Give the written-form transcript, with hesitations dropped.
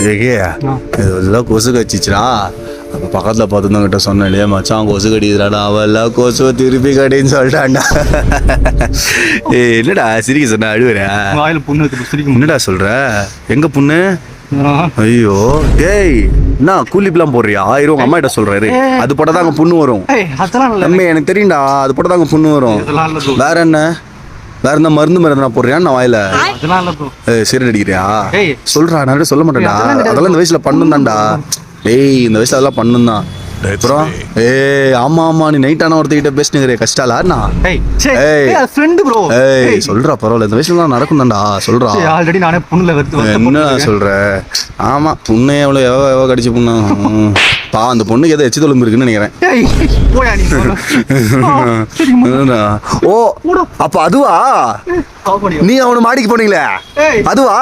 இதெல்லாம் கொசு கச்சிச்சுடா. அப்போ பக்கத்தில் பார்த்துருந்தவங்கிட்ட சொன்னேன் இல்லையா, மச்சான் கொசு கடிக்கிறாடா, அவெல்லாம் கொசு திருப்பி கடின்னு சொல்லிட்டான்டா. என்னடா சிரிக்க சொன்ன அழுவுறா? என்னடா சொல்ற? எங்க புண்ணு? ஐயோ டேய், என்ன கூலிப்லாம் போடுறியா? 1000 உங்க அம்மா கிட்ட சொல்றாரு. அது போட்டா தாங்க புண்ணு வரும். தம்பி எனக்கு தெரியும்டா, அது போட்டா தாங்க புண்ணு வரும். வேற என்ன? வேற என்ன மருந்து போடுறியா நான் வாயில? சீரட் அடிக்கிறியா? சொல்றா, நான் சொல்ல மாட்டேன்டா. அதெல்லாம் இந்த வயசுல பண்ணும் தான்டா. டேய் இந்த வயசுல அதெல்லாம் பண்ணும் தான். அப்புறம் ஆமா ஆமா, நீ நைட் ஆன ஒருத்தகிட்ட பேசினுங்கிற கஷ்டாலா? சொல்றா, பரவாயில்ல, இந்த வயசுல தான் நடக்கும் தான்டா. சொல்றா, ஆல்ரெடி நானே புண்ணுல என்ன சொல்ற? ஆமா, புண்ணு எவ்வளவு கடிச்சு புண்ணு அந்த பொண்ணுக்கு ஏதோ எச்சு தொழும்பு இருக்குன்னு நினைக்கிறேன். ஓ அப்ப அதுவா? நீ அவனு மாடிக்கு போனீங்களே அதுவா?